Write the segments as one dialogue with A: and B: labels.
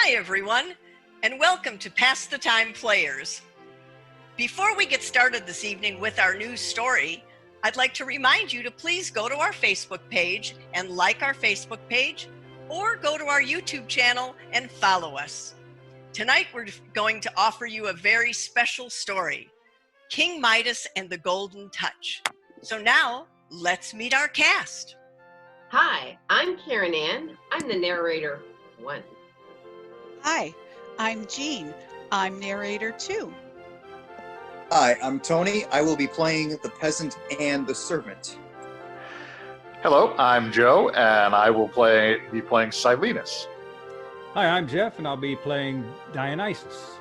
A: Hi everyone, and welcome to Pass the Time Players. Before we get started this evening with our news story, I'd like to remind you to please go to our Facebook page and like our Facebook page, or go to our YouTube channel and follow us. Tonight we're going to offer you a very special story, King Midas and the Golden Touch. So now, let's meet our cast.
B: Hi, I'm Karen Ann. I'm the narrator 1.
C: Hi, I'm Jeanne. I'm narrator 2.
D: Hi, I'm Tony. I will be playing the peasant and the servant.
E: Hello, I'm Joe, and I will be playing Silenus.
F: Hi, I'm Jeff, and I'll be playing Dyonisus.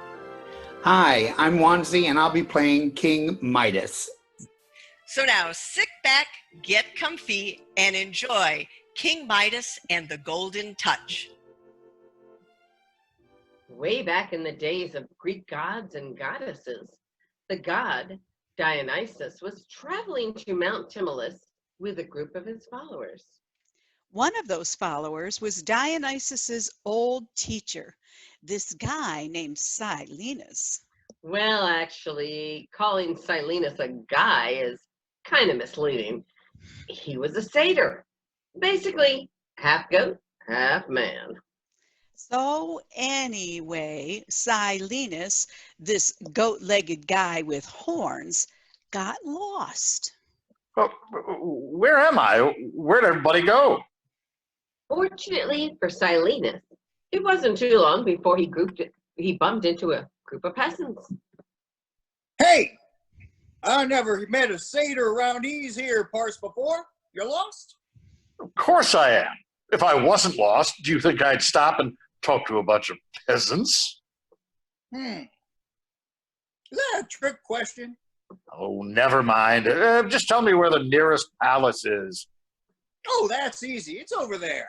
G: Hi, I'm Wanzie, and I'll be playing King Midas.
A: So now sit back, get comfy, and enjoy King Midas and the Golden Touch.
B: Way back in the days of Greek gods and goddesses, the god Dyonisus was traveling to Mount Tymolus with a group of his followers.
C: One of those followers was Dionysus's old teacher, this guy named Silenus.
B: Well, actually, calling Silenus a guy is kind of misleading. He was a satyr, basically half goat, half man.
C: So anyway, Silenus, this goat-legged guy with horns, got lost.
E: Oh, where am I? Where'd everybody go?
B: Fortunately for Silenus, it wasn't too long before he bumped into a group of peasants.
D: Hey! I never met a satyr around these here parts before. You're lost?
E: Of course I am. If I wasn't lost, do you think I'd stop and talk to a bunch of peasants?
D: Is that a trick question?
E: Oh, never mind. Just tell me where the nearest palace is.
D: Oh, that's easy. It's over there.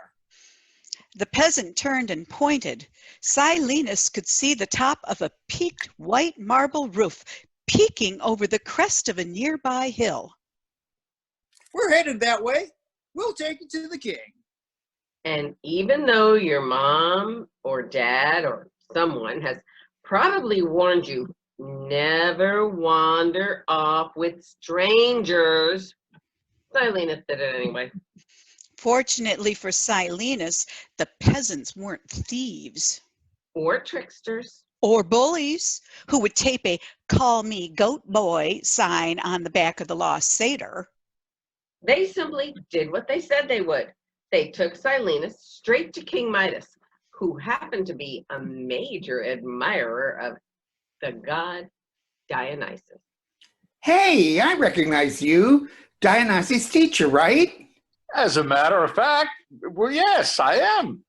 C: The peasant turned and pointed. Silenus could see the top of a peaked white marble roof peeking over the crest of a nearby hill.
D: We're headed that way. We'll take you to the king.
B: And even though your mom or dad or someone has probably warned you, never wander off with strangers, Silenus did it anyway.
C: Fortunately for Silenus, the peasants weren't thieves.
B: Or tricksters.
C: Or bullies who would tape a "Call me Goat Boy" sign on the back of the lost satyr.
B: They simply did what they said they would. They took Silenus straight to King Midas, who happened to be a major admirer of the god Dionysus.
G: Hey, I recognize you. Dionysus' teacher, right?
E: As a matter of fact, well, yes, I am.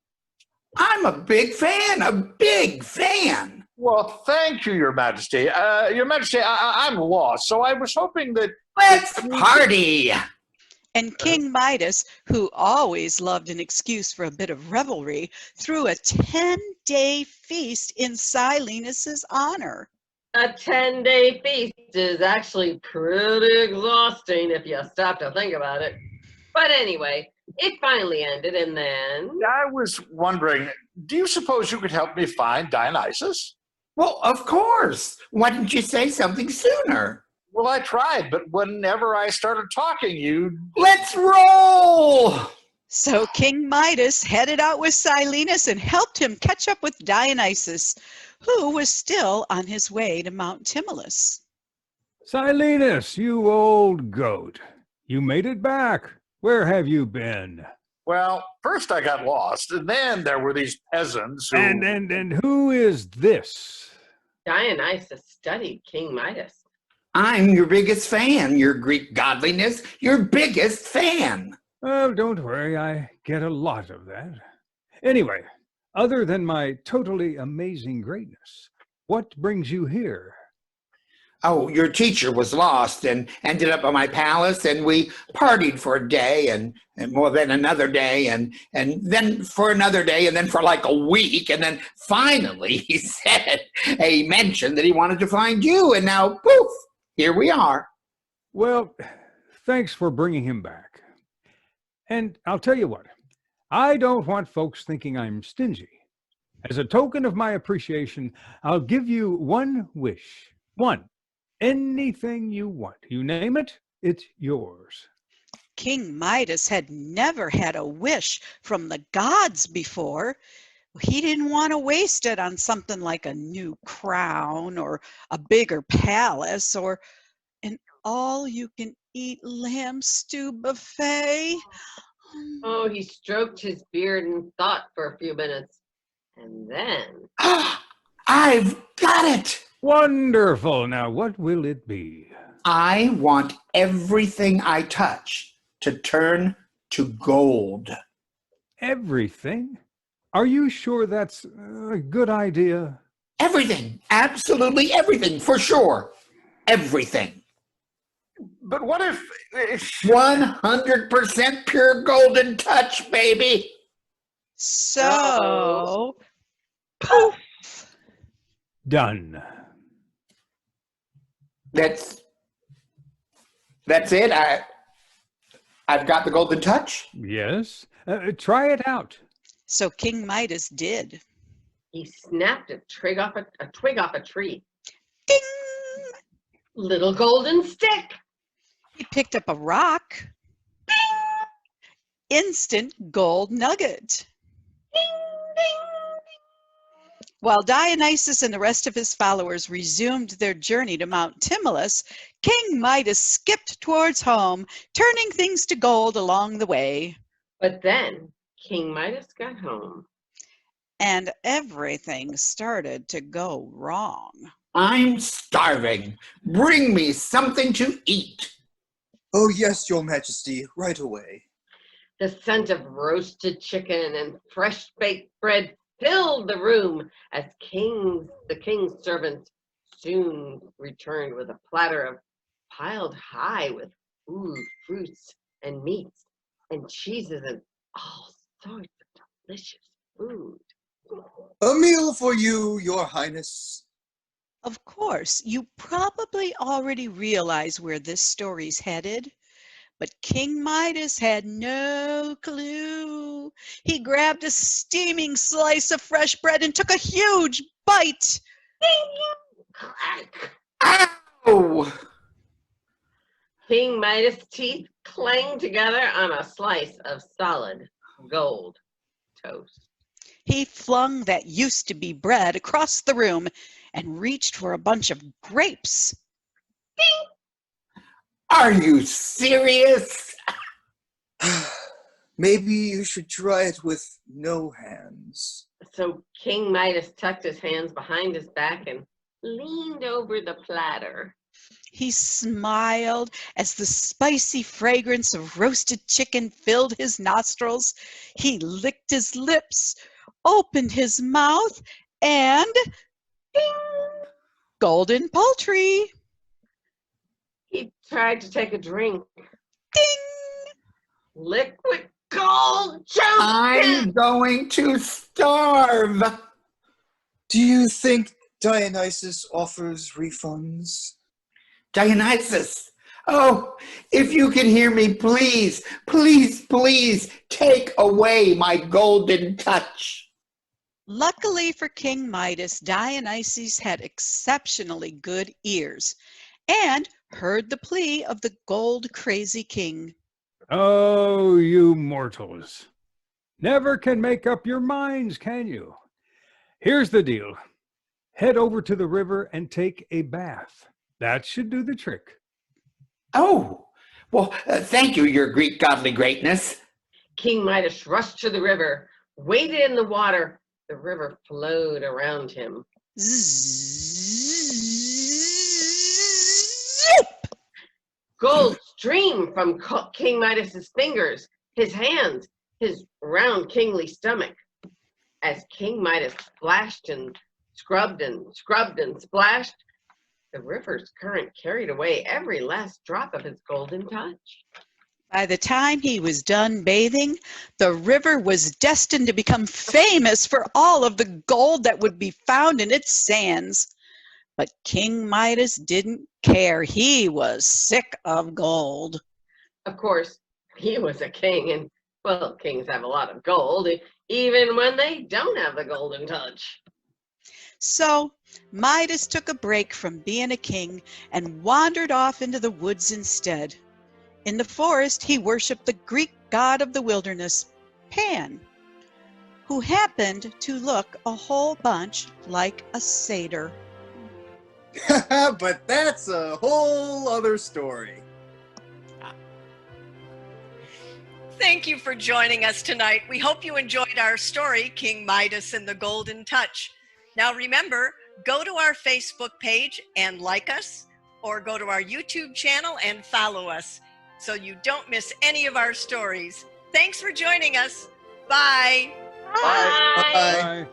G: I'm a big fan, a big fan.
E: Well, thank you, Your Majesty. Your Majesty, I'm lost, so I was hoping that...
G: Let's party.
C: And King Midas, who always loved an excuse for a bit of revelry, threw a 10-day feast in Silenus's honor.
B: A 10-day feast is actually pretty exhausting if you stop to think about it. But anyway, it finally ended, and then...
E: I was wondering, do you suppose you could help me find Dionysus?
G: Well, of course. Why didn't you say something sooner?
E: Well, I tried, but whenever I started talking, you...
G: Let's roll!
C: So King Midas headed out with Silenus and helped him catch up with Dionysus, who was still on his way to Mount Tymolus.
F: Silenus, you old goat. You made it back. Where have you been?
E: Well, first I got lost, and then there were these peasants who...
F: And who is this?
B: Dionysus studied King Midas.
G: I'm your biggest fan, your Greek godliness, your biggest fan.
F: Oh, don't worry, I get a lot of that. Anyway, other than my totally amazing greatness, what brings you here?
G: Oh, your teacher was lost and ended up at my palace, and we partied for a day and more than another day and then for another day and then for like a week. And then finally he mentioned that he wanted to find you, and now poof, here we are.
F: Well, thanks for bringing him back. And I'll tell you what, I don't want folks thinking I'm stingy. As a token of my appreciation, I'll give you one wish. One. Anything you want. You name it, it's yours.
C: King Midas had never had a wish from the gods before. He didn't want to waste it on something like a new crown or a bigger palace or an all-you-can-eat lamb stew buffet.
B: Oh, he stroked his beard and thought for a few minutes. And then,
G: I've got it.
F: Wonderful. Now, what will it be?
G: I want everything I touch to turn to gold.
F: Everything? Are you sure that's a good idea?
G: Everything. Absolutely everything. For sure. Everything.
E: But what if
G: 100% pure golden touch, baby.
C: So, poof.
F: Done.
G: That's it. I've got the golden touch.
F: Yes. Try it out.
C: So King Midas did.
B: he snapped a twig off a tree.
C: Ding!
B: Little golden stick.
C: He picked up a rock. Ding! Instant gold nugget.
B: Ding, ding.
C: While Dionysus and the rest of his followers resumed their journey to Mount Tmolus, King Midas skipped towards home, turning things to gold along the way.
B: But then King Midas got home.
C: And everything started to go wrong.
G: I'm starving. Bring me something to eat.
D: Oh, yes, Your Majesty, right away.
B: The scent of roasted chicken and fresh baked bread filled the room as the king's servants soon returned with a platter piled high with food, fruits, and meats, and cheeses, and all sorts of delicious food.
D: A meal for you, Your Highness.
C: Of course, you probably already realize where this story's headed, but King Midas had no clue. He grabbed a steaming slice of fresh bread and took a huge bite.
B: Crack!
G: Ow!
B: King Midas' teeth clanged together on a slice of solid gold toast.
C: He flung that used to be bread across the room and reached for a bunch of grapes.
G: Are you serious?
D: Maybe you should try it with no hands.
B: So King Midas tucked his hands behind his back and leaned over the platter.
C: He smiled as the spicy fragrance of roasted chicken filled his nostrils. He licked his lips, opened his mouth, and ding! Golden poultry.
B: He tried to take a drink.
C: Ding!
B: Liquid gold juice!
G: I'm going to starve.
D: Do you think Dionysus offers refunds?
G: Dionysus, oh, if you can hear me, please, please, please take away my golden touch.
C: Luckily for King Midas, Dionysus had exceptionally good ears and heard the plea of the gold-crazy king.
F: Oh, you mortals. Never can make up your minds, can you? Here's the deal. Head over to the river and take a bath. That should do the trick.
G: Oh, well, thank you, your Greek godly greatness.
B: King Midas rushed to the river, waded in the water. The river flowed around him.
C: Zip!
B: Gold streamed from King Midas's fingers, his hands, his round kingly stomach. As King Midas splashed and scrubbed and splashed, the river's current carried away every last drop of his golden touch.
C: By the time he was done bathing, the river was destined to become famous for all of the gold that would be found in its sands. But King Midas didn't care. He was sick of gold.
B: Of course, he was a king, and, well, kings have a lot of gold. even when they don't have the golden touch.
C: So Midas took a break from being a king and wandered off into the woods instead. In the forest, he worshipped the Greek god of the wilderness, Pan, who happened to look a whole bunch like a satyr.
D: But that's a whole other story.
A: Thank you for joining us tonight. We hope you enjoyed our story, King Midas and the Golden Touch. Now remember, go to our Facebook page and like us, or go to our YouTube channel and follow us so you don't miss any of our stories. Thanks for joining us. Bye.
B: Bye.
F: Bye.